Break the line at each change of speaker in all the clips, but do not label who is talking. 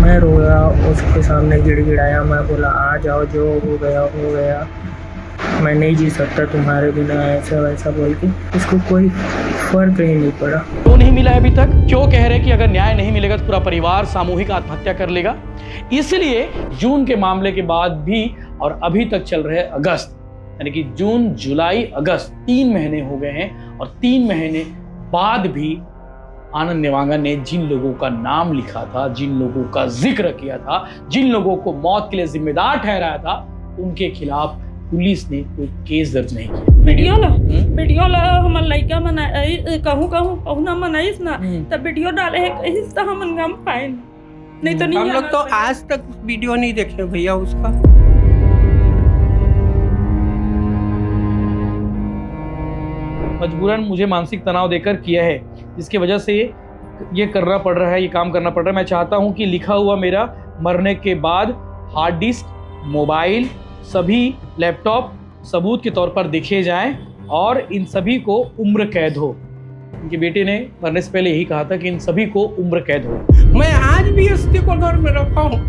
मैं रोया, उसके सामने गिड़गिड़ाया। मैं बोला आ जाओ, जो हो गया हो गया, मैं नहीं जी सकता तुम्हारे बिना, ऐसा वैसा बोल के। इसको कोई फर्क ही नहीं पड़ा।
क्यों नहीं मिला है अभी तक? क्यों कह रहे हैं कि अगर न्याय नहीं मिलेगा तो पूरा परिवार सामूहिक आत्महत्या कर लेगा? इसलिए जून के मामले के बाद भी और अभी तक चल रहे अगस्त, यानी कि जून जुलाई अगस्त 3 महीने हो गए हैं और 3 महीने बाद भी आनंद नेवांगन ने जिन लोगों का नाम लिखा था, जिन लोगों का जिक्र किया था, जिन लोगों को मौत के लिए जिम्मेदार ठहराया था, उनके खिलाफ पुलिस ने कोई केस दर्ज नहीं किया।
वीडियो ला हमन लइका मन कहूँ पहुना मन आइस ना तब वीडियो डाले है कहीं तो हमन गम पाए नहीं तो नहीं।
हम लोग तो आज तक वीडियो नहीं देखे भैया उसका।
मजबूरन मुझे मानसिक तनाव देकर किया है, जिसकी वजह से ये करना पड़ रहा है, ये काम करना पड़ रहा है। मैं चाहता हूं कि लिखा हुआ मेरा मरने के बाद हार्ड डिस्क, मोबाइल, सभी लैपटॉप सबूत के तौर पर दिखे जाएं और इन सभी को उम्र कैद हो। उनके बेटे ने मरने से पहले यही कहा था कि इन सभी को उम्र कैद हो।
मैं आज भी अस्थि को घर में रखा हूँ,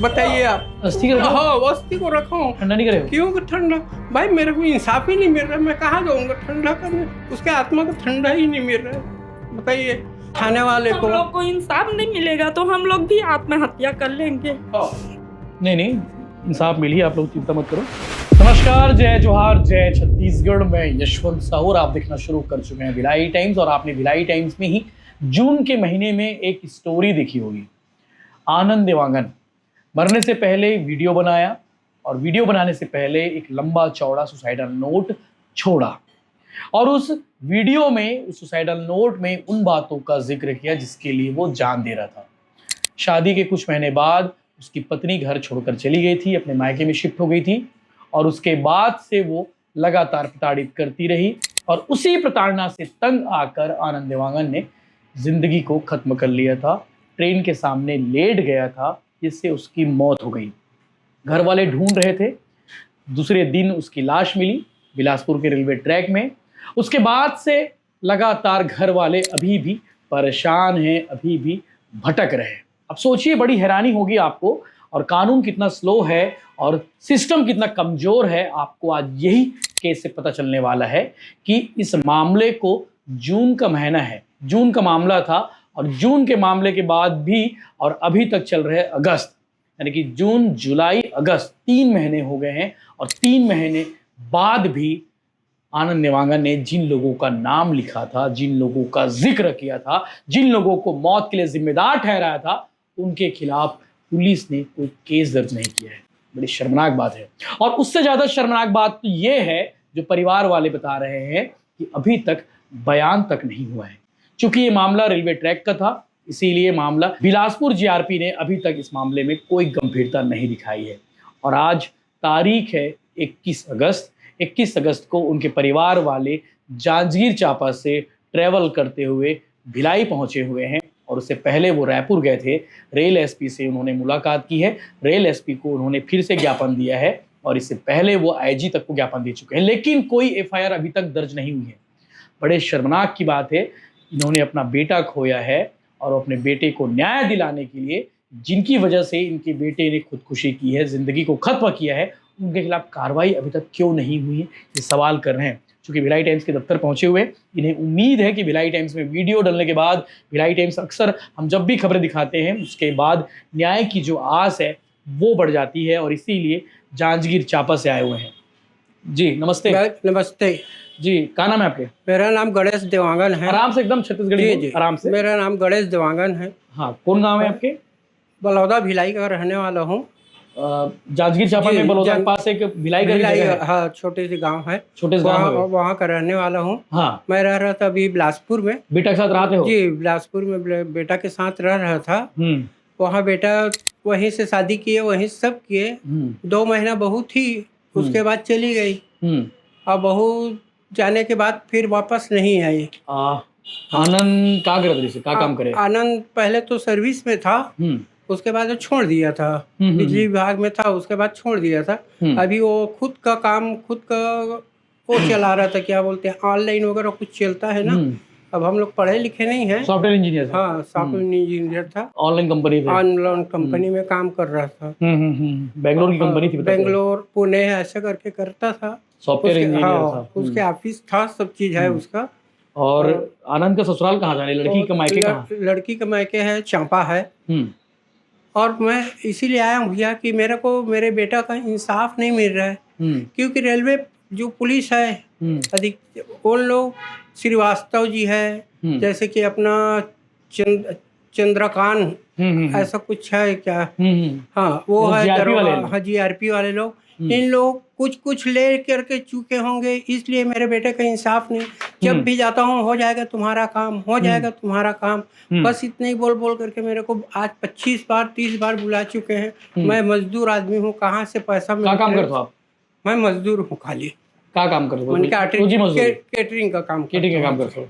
बताइए आप।
अस्थि को?
हाँ, अस्थि को रखा हूँ।
ठंडा नहीं करे?
क्यों ठंडा? भाई मेरे को इंसाफ ही नहीं मिल रहा, मैं कहाँ जाऊँगा ठंडा करने? उसके आत्मा को ठंडा ही नहीं मिल रहा है। बताइए थाने वाले को।
हम लोग को इंसाफ नहीं मिलेगा तो हम लोग भी आत्महत्या कर लेंगे।
नहीं, इंसाफ मिली, आप लोग चिंता मत करो। नमस्कार, जय जोहार, जय छत्तीसगढ़। मैं यशवंत साहू और आप देखना शुरू कर चुके हैं भिलाई टाइम्स। और आपने भिलाई टाइम्स में ही जून के महीने में एक स्टोरी देखी होगी। आनंद नेवांगन मरने से पहले वीडियो बनाया और वीडियो बनाने से पहले एक लंबा चौड़ा सुसाइडल नोट छोड़ा और उस वीडियो में, उस सुसाइडल नोट में उन बातों का जिक्र किया जिसके लिए वो जान दे रहा था। शादी के कुछ महीने बाद उसकी पत्नी घर छोड़कर चली गई थी, अपने मायके में शिफ्ट हो गई थी और उसके बाद से वो लगातार प्रताड़ित करती रही और उसी प्रताड़ना से तंग आकर आनंद नेवांगन ने जिंदगी को खत्म कर लिया था। ट्रेन के सामने लेट गया था जिससे उसकी मौत हो गई। घर वाले ढूंढ रहे थे, दूसरे दिन उसकी लाश मिली बिलासपुर के रेलवे ट्रैक में। उसके बाद से लगातार घर वाले अभी भी परेशान हैं, अभी भी भटक रहे हैं। अब सोचिए, बड़ी हैरानी होगी आपको, और कानून कितना स्लो है और सिस्टम कितना कमजोर है, आपको आज यही केस से पता चलने वाला है कि इस मामले को, जून का महीना है, जून का मामला था और जून के मामले के बाद भी और अभी तक चल रहे अगस्त, यानी कि जून जुलाई अगस्त 3 महीने हो गए हैं और 3 महीने बाद भी आनंद नेवांगन ने जिन लोगों का नाम लिखा था, जिन लोगों का जिक्र किया था, जिन लोगों को मौत के लिए जिम्मेदार ठहराया था, उनके खिलाफ पुलिस ने कोई केस दर्ज नहीं किया है। बड़ी शर्मनाक बात है। और उससे ज्यादा शर्मनाक बात तो ये है जो परिवार वाले बता रहे हैं कि अभी तक बयान तक नहीं हुआ है। चूंकि ये मामला रेलवे ट्रैक का था, इसीलिए मामला बिलासपुर जीआरपी ने अभी तक इस मामले में कोई गंभीरता नहीं दिखाई है। और आज तारीख है 21 अगस्त। 21 अगस्त को उनके परिवार वाले जांजगीर चांपा से ट्रैवल करते हुए भिलाई पहुंचे हुए हैं और उससे पहले वो रायपुर गए थे। रेल एसपी से उन्होंने मुलाकात की है, रेल एसपी को उन्होंने फिर से ज्ञापन दिया है और इससे पहले वो आईजी तक को ज्ञापन दे चुके हैं, लेकिन कोई एफआईआर अभी तक दर्ज नहीं हुई है। बड़े शर्मनाक की बात है, इन्होंने अपना बेटा खोया है और अपने बेटे को न्याय दिलाने के लिए, जिनकी वजह से इनके बेटे ने खुदकुशी की है, जिंदगी को खत्म किया है, उनके खिलाफ कार्रवाई अभी तक क्यों नहीं हुई है, ये सवाल कर रहे हैं। चूँकि भिलाई टाइम्स के दफ्तर पहुंचे हुए, इन्हें उम्मीद है कि भिलाई टाइम्स में वीडियो डालने के बाद, भिलाई टाइम्स अक्सर हम जब भी खबरें दिखाते हैं उसके बाद न्याय की जो आस है वो बढ़ जाती है और इसीलिए जांजगीर चांपा से आए हुए हैं। जी नमस्ते।
नमस्ते
जी, क्या नाम है आपके?
मेरा नाम गणेश देवांगन है।
आराम से, एकदम छत्तीसगढ़ी
जी,
आराम से।
मेरा नाम गणेश देवांगन है।
हाँ, कौन गाँव है आपके?
बलौदा भिलाई का रहने वाला हूँ।
जांजगीर चांपा में बलौदा के पास एक भिलाई का जगह है।
हाँ, छोटे से गांव है,
छोटे से गाँव है।
वहाँ का रहने वाला हूँ।
हाँ,
मैं रह रहा था अभी बिलासपुर में।
बेटा के साथ रहते हो?
जी, बिलासपुर में बेटा के साथ रह रहा था। वहाँ बेटा वहीं से शादी किए, वहीं सब किए। 2 महीना बहू थी, उसके बाद चली गई। और बहू जाने के बाद फिर वापस नहीं आई।
आनंद क्या करे थे, क्या काम करे?
आनंद पहले तो सर्विस में था, उसके बाद वो छोड़ दिया था। बिजली विभाग में था, उसके बाद छोड़ दिया था। अभी वो खुद का काम, खुद का वो चला रहा था, क्या बोलते हैं, ऑनलाइन वगैरह कुछ चलता है ना, अब हम लोग पढ़े लिखे नहीं हैं।
Software engineer.
हाँ, सॉफ्टवेयर इंजीनियर था।
ऑनलाइन कंपनी पे।
ऑनलाइन कंपनी में काम कर रहा था।
बेंगलोर की कंपनी थी,
बेंगलोर पुणे ऐसे करके करता था।
सॉफ्टवेयर इंजीनियर
हाँ,
था।
उसके ऑफिस था, सब चीज है उसका।
और आनंद का ससुराल कहाँ जाने, लड़की का मायके कहाँ?
लड़की का मायके है चांपा है। और मैं इसीलिए आया हूँ भैया कि मेरे को मेरे बेटा का इंसाफ नहीं मिल रहा है। क्योंकि रेलवे जो पुलिस है अधिक उन लोग श्रीवास्तव जी है, जैसे कि अपना चंद्रकांत ऐसा कुछ है क्या, हाँ वो है हाँ GRP वाले लोग। इन लोग कुछ ले करके चुके होंगे, इसलिए मेरे बेटे का इंसाफ नहीं। जब भी जाता हूँ हो जाएगा तुम्हारा काम, हो जाएगा तुम्हारा काम, बस इतने ही बोल बोल करके मेरे को आज 25 बार 30 बार बुला चुके हैं। मैं मजदूर आदमी हूँ, कहाँ से पैसा
क्या काम करते हो आप?
मैं मजदूर हूँ खाली।
क्या काम करते हो?
कैटरिंग का काम
करते हो।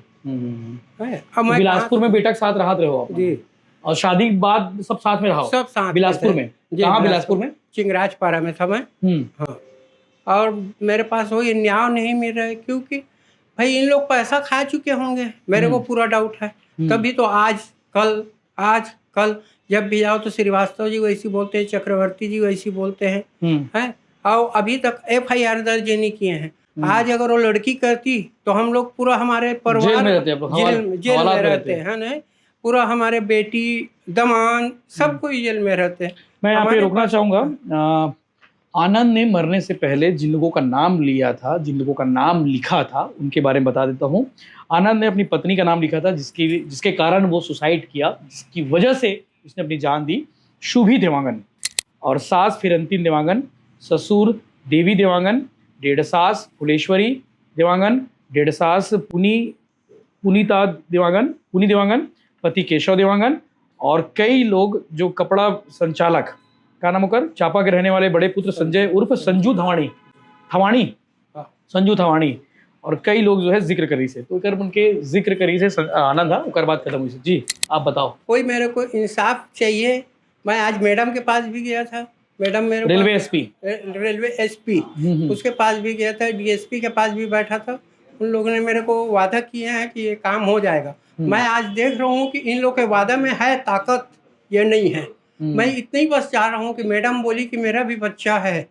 अब बिलासपुर में बेटा के साथ रहा रहे हो आप जी, और शादी के बाद सब साथ में रहा? सब साथ बिलासपुर में। कहाँ बिलासपुर में?
चिंगराजपारा में था मैं। हाँ, और मेरे पास वो न्याय नहीं मिल रहा है, क्योंकि भाई इन लोग पैसा खा चुके होंगे, मेरे को पूरा डाउट है। तभी तो आज कल जब भी जाओ तो श्रीवास्तव जी वैसी बोलते हैं, चक्रवर्ती जी वैसी बोलते हैं। और अभी तक FIR दर्ज नहीं किए हैं। आज अगर वो लड़की करती तो हम लोग पूरा हमारे परिवार जेल में रहते हैं ना, पूरा हमारे बेटी दमान सब कोई जेल में रहते हैं।
मैं यहाँ पे रोकना चाहूंगा। आनंद ने मरने से पहले जिन लोगों का नाम लिया था, जिन लोगों का नाम लिखा था, उनके बारे में बता देता हूँ। आनंद ने अपनी पत्नी का नाम लिखा था, जिसके कारण वो सुसाइड किया, जिसकी वजह से उसने अपनी जान दी। शुभी देवांगन और सास फिरंती देवांगन, ससुर देवी देवांगन, डेढ़ सास फुलेश्वरी देवांगन, डेढ़ सास पुनी देवांगन, पति केशव देवांगन, और कई लोग जो कपड़ा संचालक का नाम होकर चापा के रहने वाले बड़े पुत्र संजय उर्फ संजू थवाणी, और कई लोग जो है जिक्र करी से, तो कर उनके जिक्र करी से आनंद था उकर बात खत्म हुई से। जी आप बताओ।
कोई मेरे को इंसाफ चाहिए। मैं आज मैडम के पास भी गया था, मैडम मेरे
रेलवे
SP उसके पास भी गया था, DSP के पास भी बैठा था। उन लोगों ने मेरे को वादा किया है कि ये काम हो जाएगा। मैं आज देख रहा हूँ कि इन लोग के वादा में है ताकत या नहीं है। मैं इतना ही बस चाह रहा हूँ कि मैडम बोली कि मेरा भी बच्चा है,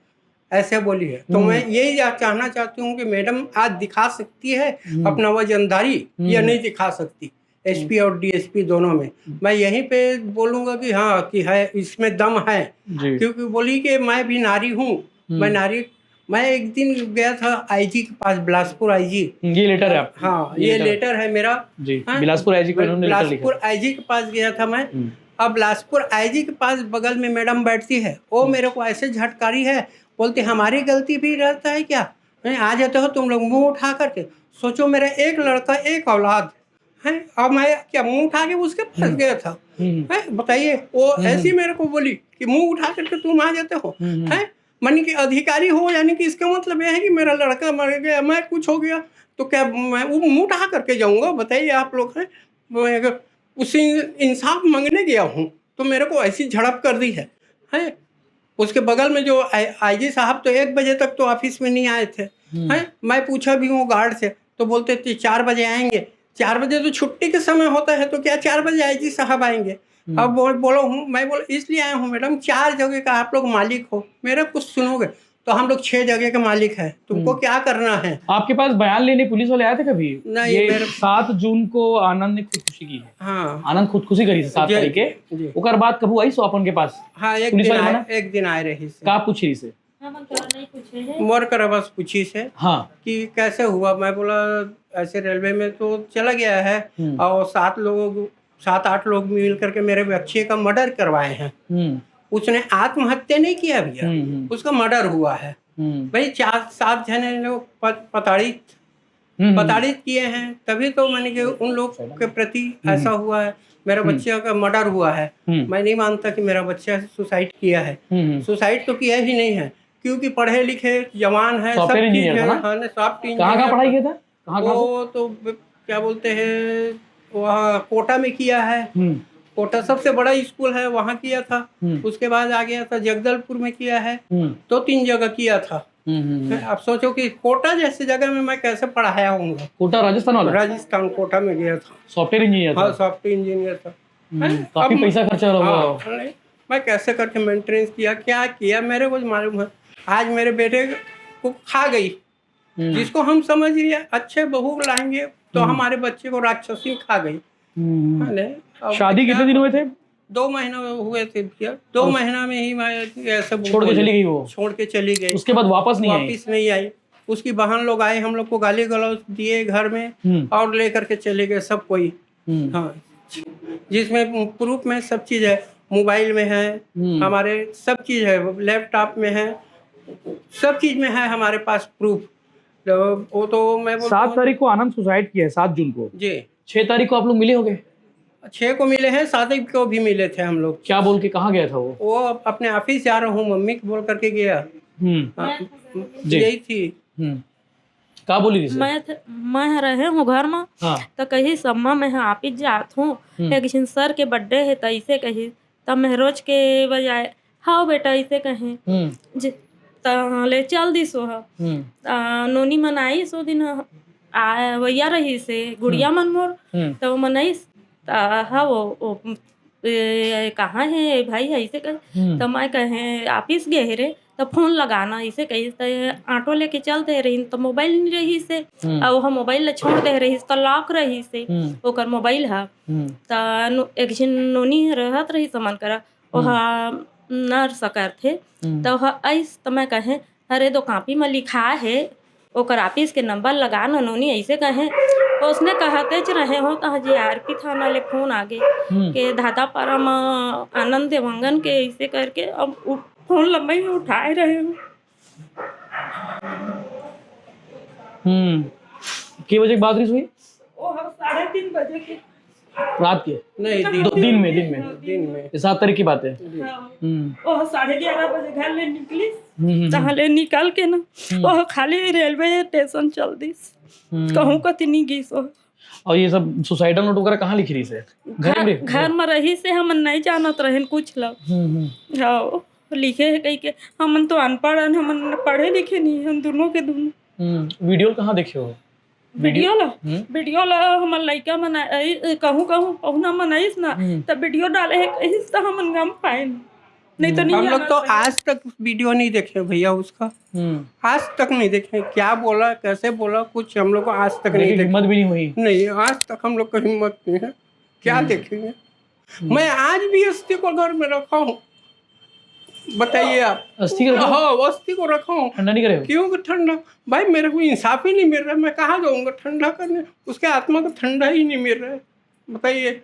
ऐसे बोली है, तो मैं यही चाहना चाहती हूँ कि मैडम आज दिखा सकती है अपना वजनदारी या नहीं दिखा सकती, SP और DSP दोनों में। मैं यहीं पे बोलूँगा कि हाँ कि है, इसमें दम है, क्योंकि बोली कि मैं भी नारी हूँ। मैं एक दिन गया था IG के पास, बिलासपुर IG।
ये लेटर है आप?
हाँ, ये लेटर है मेरा जी।
बिलासपुर IG
के पास गया था मैं। अब बिलासपुर IG के पास बगल में मैडम बैठती है, वो मेरे को ऐसे झटकारी है, बोलती हमारी गलती भी रहता है क्या, आ जाते हो तुम लोग मुंह उठा करके। सोचो मेरा एक लड़का एक औलाद है, अब मैं क्या मुंह उठा के उसके पास गया था? बताइए, वो ऐसी मेरे को बोली कि मुंह उठा करके तुम आ जाते हो, है मन के अधिकारी हो, यानी कि इसका मतलब यह है कि मेरा लड़का मर गया, मैं कुछ हो गया तो क्या मैं वो मुंह उठा करके जाऊंगा? बताइए आप लोग हैं। मैं अगर उससे इंसाफ मांगने गया हूँ तो मेरे को ऐसी झड़प कर दी है। उसके बगल में जो IG साहब तो 1 बजे तक तो ऑफिस में नहीं आए थे। मैं पूछा भी हूँ गार्ड से, तो बोलते थे 4 बजे आएंगे। 4 बजे तो छुट्टी के समय होता है, तो क्या 4 बजे IG साहब आएंगे? अब बोलो हूँ मैं, बोलो इसलिए आया हूँ मैडम, 4 जगह का आप लोग मालिक हो, मेरा कुछ सुनोगे तो हम लोग 6 जगह के मालिक हैं, तुमको क्या करना है?
आपके पास बयान लेने पुलिस वाले आए थे कभी?
नहीं,
ये 7 जून को आनंद ने खुदकुशी की है।
हाँ,
आनंद खुदकुशी करी 7 तारीख के। ओकर बाद कबू आई सो अपन के पास?
हाँ, एक दिन आए रही से।
का पूछी से?
मोर कर बस पूछी से।
हाँ, कि
कैसे हुआ? मैं बोला ऐसे रेलवे में तो चला गया है, और 7-8 लोग मिल करके मेरे बच्चे का मर्डर करवाए हैं। उसने आत्महत्या नहीं किया भैया, उसका मर्डर हुआ है। भाई 4-7 जने लोग प्रताड़ित किए हैं, तभी तो मैंने कि उन लोग के प्रति ऐसा हुआ है। मेरा बच्चे का मर्डर हुआ है। मैं नहीं मानता कि मेरा बच्चा सुसाइड किया है। सुसाइड तो किया ही नहीं है, क्योंकि पढ़े लिखे जवान है, सब चीज है।
कहाँ पढ़ाई किया था?
वो तो क्या बोलते हैं, वहाँ कोटा में किया है। कोटा सबसे बड़ा स्कूल है, वहाँ किया था। उसके बाद आ गया था जगदलपुर में किया है, 2-3 जगह किया था। आप सोचो कि कोटा जैसी जगह में मैं कैसे पढ़ाया हूँगा।
कोटा राजस्थान वाला?
राजस्थान कोटा में गया था,
सॉफ्टवेयर इंजीनियर
हाँ
था।
सॉफ्टवेयर इंजीनियर था।
काफी पैसा खर्चा हुआ।
हाँ, नहीं, मैं कैसे करके मेंटेनेंस किया, क्या किया मेरे को मालूम है। आज मेरे बेटे को खा गई, जिसको हम समझ लिया अच्छे बहू लाएंगे तो हमारे बच्चे को राक्षसी खा गई।
शादी कितने दिन हुए थे?
2 महीना हुए थे भैया। 2 महीना में ही मैं ऐसे
छोड़ के चली गई वो?
छोड़ के चली गई।
उसके बाद वापस
नहीं आई। उसकी बहन लोग आए, हम लोग को गाली गलौज दिए घर में और लेकर के चले गए सब कोई। हाँ, जिसमें प्रूफ में सब चीज है, मोबाइल में है हमारे, सब चीज है, लैपटॉप में है, सब चीज में है हमारे पास प्रूफ। वो तो मैं
7 तारीख को आनंद सुसाइड किया है, 7 जून को जी। 6 तारीख को आप लोग मिले होंगे?
6 को मिले हैं, 7 को भी मिले थे हम लोग।
क्या बोल के कहाँ गया था वो?
अपने ऑफिस जा रहा हूँ मम्मी को बोल करके गया। यही थी।
का बोली थी?
मैं रहे हूँ घर में। हाँ। तो कही सम्मा मैं ऑफिस जात हूँ, एक सर के बर्थडे है तो ऐसे कही, तब मैं रोज के बजाय हाँ बेटा ऐसे कहे ले चल दी सो नोनी मनाई सो दिन वैया रही से गुड़िया मन मोर तो मनाई हाँ वो कहाँ है भाई ऐसे कहे। तो मैं कहे ऑफिस गए रे तो फोन लगाना ऐसे कही, तो ऑटो लेके चलते रही तो मोबाइल नहीं रही से, और वह मोबाइल छोड़ दे रही तो लॉक रही से ओकर मोबाइल है। तो एक झन नोनी रहत रही समन करा वह नर सकर थे तो ऐस तो मैं कहे अरे दो कॉपी में लिखा है ओकर ऑफिस के नंबर लगा ना नोनी ऐसे कहे। तो उसने कहते रहे हो तो JRP थाना ले फोन आगे के धातापारा में आनंद देवंगन के ऐसे करके अब फोन लंबाई में उठाए रहे हो।
कितने बजे की बात रही हुई?
3:30 बजे की
रात के? नहीं दिन में 7 तारीख की बात है।
11:30 बजे घर ले निकली, ले निकल के ना वह खाली रेलवे स्टेशन चल दी कहूँ कतनी गई सो।
और ये सब सुसाइडल नोट वगैरह कहाँ लिख रही से?
घर में रही से हम नहीं जानत रहे कुछ लोग। हाँ लिखे है कहीं के, हम तो अनपढ़ हैं, हम पढ़े लिखे नहीं, हम दोनों के दोनों।
वीडियो कहाँ देखे हो?
वीडियो ला हम लड़का मनाई कहूँ पहुना मनाइस ना तब वीडियो डाले है कहीं तो हम गम पाए नहीं तो नहीं।
हम लोग तो आज तक वीडियो नहीं देखे भैया उसका, आज तक नहीं देखे क्या बोला कैसे बोला कुछ हम लोग को आज तक नहीं,
हिम्मत भी नहीं हुई।
नहीं आज तक हम लोग को हिम्मत नहीं है, क्या देखेंगे। मैं आज भी अस्थि को घर में रखा हूँ, बताइए आप।
अस्थि को?
हाँ अस्थि को रखा हूँ।
ठंडा नहीं करे?
क्यों ठंडा भाई, मेरे को इंसाफ ही नहीं मिल रहा, मैं कहाँ जाऊँगा ठंडा करने, उसके आत्मा को ठंडा ही नहीं मिल रहा है। बताइए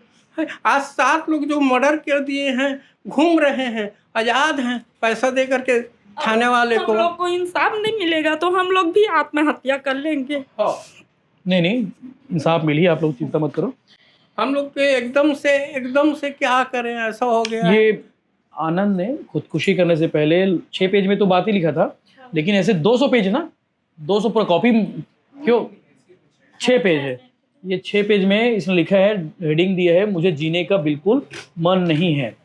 आज 7 लोग जो मर्डर कर दिए हैं घूम रहे हैं, आजाद हैं, पैसा दे करके थाने वाले को।
हम लोग को इंसाफ नहीं मिलेगा तो हम लोग भी आत्महत्या कर लेंगे।
हाँ। नहीं इंसाफ मिली, आप लोग चिंता मत करो।
हम लोग के एकदम से क्या करें, ऐसा हो गया।
ये आनंद ने खुदकुशी करने से पहले 6 पेज में तो बात ही लिखा था, लेकिन ऐसे 200 पेज ना, 200 पर कॉपी क्यों 6 पेज है। ये 6 पेज में इसने लिखा है, हेडिंग दिया है मुझे जीने का बिल्कुल मन नहीं है।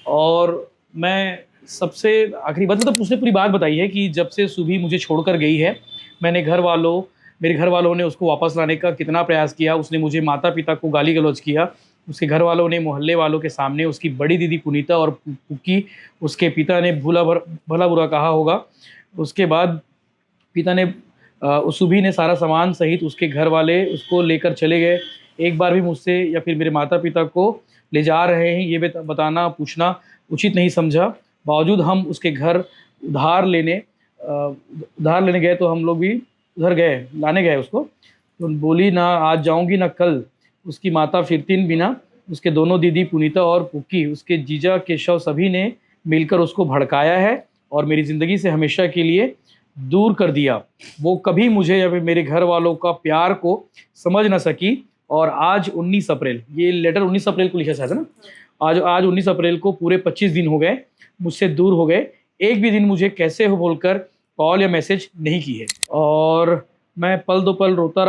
और मैं सबसे आखिरी बात मतलब उसने पूरी बात बताई है कि जब से सुभी मुझे छोड़कर गई है, मैंने मेरे घर वालों ने उसको वापस लाने का कितना प्रयास किया। उसने मुझे माता पिता को गाली गलौज किया, उसके घर वालों ने मोहल्ले वालों के सामने उसकी बड़ी दीदी पुनीता और पुक्की, उसके पिता ने भला बुरा कहा होगा। उसके बाद पिता ने सुभी ने सारा सामान सहित उसके घर वाले उसको लेकर चले गए। एक बार भी मुझसे या फिर मेरे माता पिता को ले जा रहे हैं ये बताना पूछना उचित नहीं समझा। बावजूद हम उसके घर उधार लेने गए तो हम लोग भी उधर गए, लाने गए उसको। तो बोली ना आज जाऊंगी ना कल। उसकी माता फिरतीन बिना, उसके दोनों दीदी पुनीता और पुक्की, उसके जीजा केशव सभी ने मिलकर उसको भड़काया है और मेरी ज़िंदगी से हमेशा के लिए दूर कर दिया। वो कभी मुझे या फिर मेरे घर वालों का प्यार को समझ ना सकी। और आज 19 अप्रैल, ये लेटर 19 अप्रैल को लिखा था ना, आज 19 अप्रैल को पूरे 25 दिन हो गए मुझसे दूर हो गए। एक भी दिन मुझे कैसे हो बोलकर कॉल या मैसेज नहीं की है। और मैं पल रोता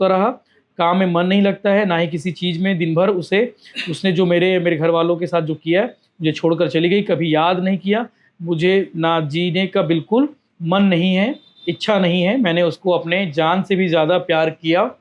रहा। काम में मन नहीं लगता है, ना ही किसी चीज़ में। दिन भर उसने जो मेरे घर वालों के साथ जो किया, मुझे छोड़कर चली गई, कभी याद नहीं किया। मुझे ना जीने का बिल्कुल मन नहीं है, इच्छा नहीं है। मैंने उसको अपने जान से भी ज़्यादा प्यार किया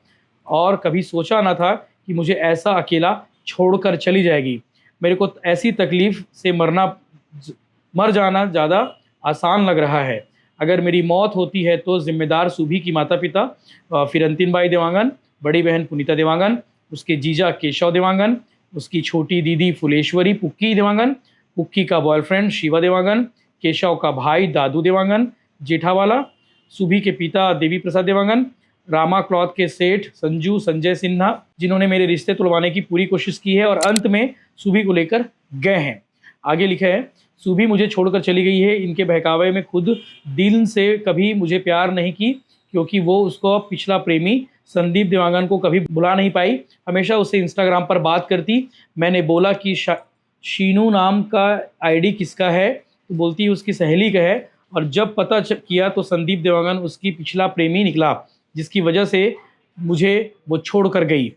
और कभी सोचा ना था कि मुझे ऐसा अकेला छोड़कर चली जाएगी। मेरे को ऐसी तकलीफ़ से मर जाना ज़्यादा आसान लग रहा है। अगर मेरी मौत होती है तो ज़िम्मेदार सुभी की माता पिता फिरंतिन बाई देवांगन, बड़ी बहन पुनीता देवांगन, उसके जीजा केशव देवांगन, उसकी छोटी दीदी फुलेश्वरी पुक्की देवांगन, पुक्की का बॉयफ्रेंड शिवा देवांगन, केशव का भाई दादू देवांगन जेठावाला, सुभी के पिता देवी प्रसाद देवांगन, रामा क्लॉथ के सेठ संजू संजय सिन्हा, जिन्होंने मेरे रिश्ते तुड़वाने की पूरी कोशिश की है और अंत में सुभी को लेकर गए हैं। आगे लिखा है, सुभी मुझे छोड़कर चली गई है। इनके बहकावे में खुद दिल से कभी मुझे प्यार नहीं की, क्योंकि वो उसको पिछला प्रेमी संदीप देवांगन को कभी बुला नहीं पाई। हमेशा उससे इंस्टाग्राम पर बात करती। मैंने बोला कि शीनू नाम का आईडी किसका है, तो बोलती उसकी सहेली का है। और जब पता किया तो संदीप देवांगन उसकी पिछला प्रेमी निकला, जिसकी वजह से मुझे वो छोड़ कर गई।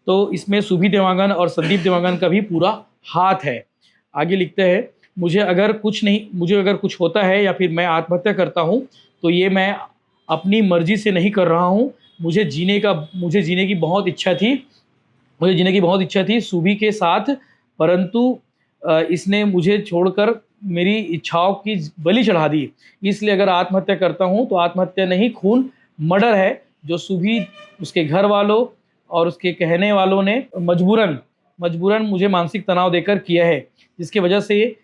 तो इसमें सुभी देवांगन और संदीप देवांगन का भी पूरा हाथ है। आगे लिखते हैं, मुझे अगर कुछ होता है या फिर मैं आत्महत्या करता हूँ तो ये मैं अपनी मर्जी से नहीं कर रहा हूँ। मुझे जीने की बहुत इच्छा थी सुभी के साथ, परंतु इसने मुझे छोड़कर मेरी इच्छाओं की बलि चढ़ा दी। इसलिए अगर आत्महत्या करता हूँ तो आत्महत्या नहीं, खून मर्डर है, जो सुभी, उसके घर वालों और उसके कहने वालों ने मजबूरन मुझे मानसिक तनाव देकर किया है, जिसकी वजह से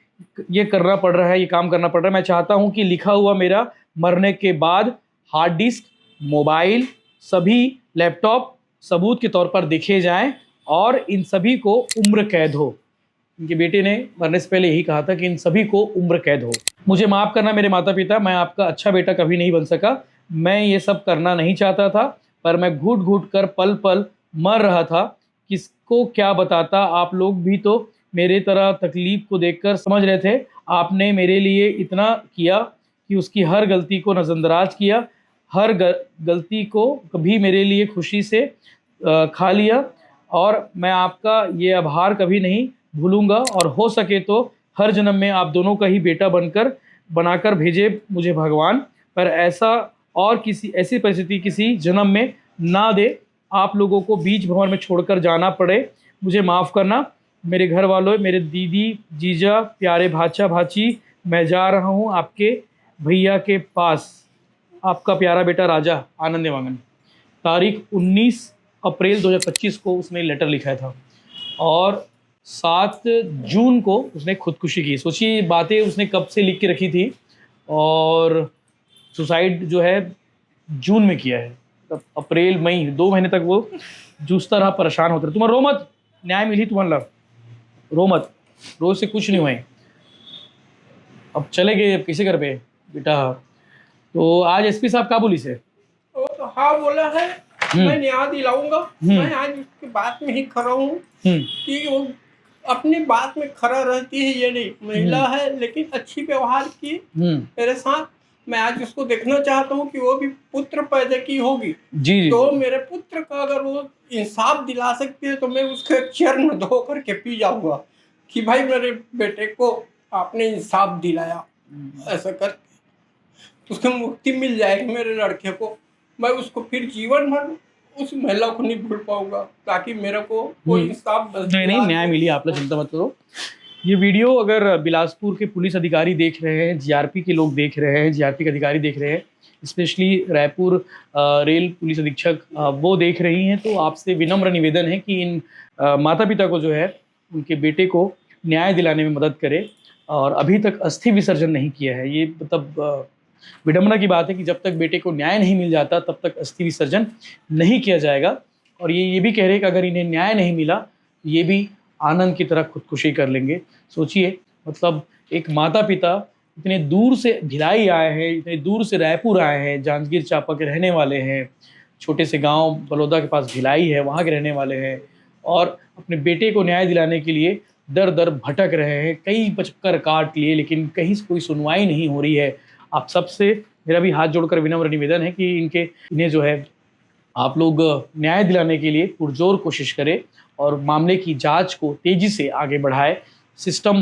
ये करना पड़ रहा है, ये काम करना पड़ रहा है। मैं चाहता हूँ कि लिखा हुआ मेरा मरने के बाद हार्ड डिस्क, मोबाइल, सभी लैपटॉप सबूत के तौर पर देखे जाएं और इन सभी को उम्र कैद हो। इनके बेटे ने मरने से पहले यही कहा था कि इन सभी को उम्र कैद हो। मुझे माफ़ करना मेरे माता पिता, मैं आपका अच्छा बेटा कभी नहीं बन सका। मैं ये सब करना नहीं चाहता था, पर मैं घुट घुट कर पल पल मर रहा था। किसको क्या बताता, आप लोग भी तो मेरे तरह तकलीफ़ को देखकर समझ रहे थे। आपने मेरे लिए इतना किया कि उसकी हर गलती को नज़रअंदाज किया, हर गलती को कभी मेरे लिए खुशी से खा लिया, और मैं आपका ये आभार कभी नहीं भूलूंगा। और हो सके तो हर जन्म में आप दोनों का ही बेटा बनाकर भेजे मुझे भगवान, पर ऐसी परिस्थिति किसी जन्म में ना दे। आप लोगों को बीच भंवर में छोड़कर जाना पड़े, मुझे माफ़ करना। मेरे घर वालों, मेरे दीदी जीजा, प्यारे भाचा भाची, मैं जा रहा हूँ आपके भैया के पास। आपका प्यारा बेटा राजा आनंद देवांगन। तारीख 19 अप्रैल 2025 को उसने लेटर लिखा था और 7 जून को उसने खुदकुशी की। सोचिए बातें उसने कब से लिख के रखी थी, और सुसाइड जो है जून में किया है। तब अप्रैल मई 2 महीने तक वो जूझता रहा, परेशान होता रहा। तुम्हारा रो मत, न्याय मिली तुम्हारा, रो मत, रोज से कुछ नहीं हुए। अब चले गए अब किसी घर पे बेटा। तो आज एसपी साहब काबुली से
वो तो हाँ बोला है, मैं न्याय दिलाऊंगा। मैं आज उसकी बात में ही खड़ा हूँ कि वो अपनी बात में खड़ा रहती है। ये नहीं, महिला है लेकिन अच्छी व्यवहार की मेरे साथ। मैं आज उसको देखना चाहता हूँ कि वो भी पुत्र पैदा की होगी
जी।
तो मेरे पुत्र का अगर वो इंसाफ दिला सकती है तो मैं उसके चरण धो करके पी जाऊंगा कि भाई मेरे बेटे को आपने इंसाफ दिलाया। ऐसा करके उसको मुक्ति मिल जाएगी मेरे लड़के को। मैं उसको फिर जीवन भर उस महिला को नहीं भूल पाऊंगा, ताकि मेरे को कोई इंसाफ
नहीं न्याय मिली। आप लोग चिंता मत करो। ये वीडियो अगर बिलासपुर के पुलिस अधिकारी देख रहे हैं, जीआरपी के लोग देख रहे हैं, जीआरपी के अधिकारी देख रहे हैं, स्पेशली रायपुर रेल पुलिस अधीक्षक वो देख रही हैं, तो आपसे विनम्र निवेदन है कि इन माता पिता को जो है उनके बेटे को न्याय दिलाने में मदद करे। और अभी तक अस्थि विसर्जन नहीं किया है। ये मतलब विडम्बना की बात है कि जब तक बेटे को न्याय नहीं मिल जाता तब तक अस्थि विसर्जन नहीं किया जाएगा। और ये भी कह रहे हैं कि अगर इन्हें न्याय नहीं मिला ये भी आनंद की तरह खुदकुशी कर लेंगे। सोचिए, मतलब एक माता पिता इतने दूर से भिलाई आए हैं, इतने दूर से रायपुर आए हैं, जांजगीर चांपा के रहने वाले हैं, छोटे से गांव बलौदा के पास भिलाई है वहाँ के रहने वाले हैं, और अपने बेटे को न्याय दिलाने के लिए दर दर भटक रहे हैं। कई चक्कर काट लिए लेकिन कहीं से कोई सुनवाई नहीं हो रही है। आप सबसे मेरा भी हाथ जोड़कर विनम्र निवेदन है कि इन्हें जो है आप लोग न्याय दिलाने के लिए पुरजोर कोशिश करें और मामले की जांच को तेज़ी से आगे बढ़ाए। सिस्टम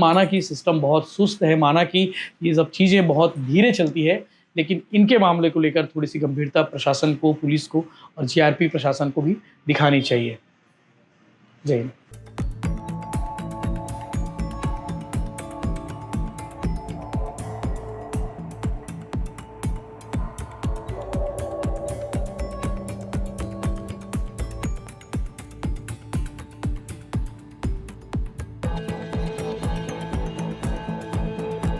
बहुत सुस्त है, माना कि ये सब चीज़ें बहुत धीरे चलती है, लेकिन इनके मामले को लेकर थोड़ी सी गंभीरता प्रशासन को, पुलिस को और जीआरपी प्रशासन को भी दिखानी चाहिए। जय हिंद।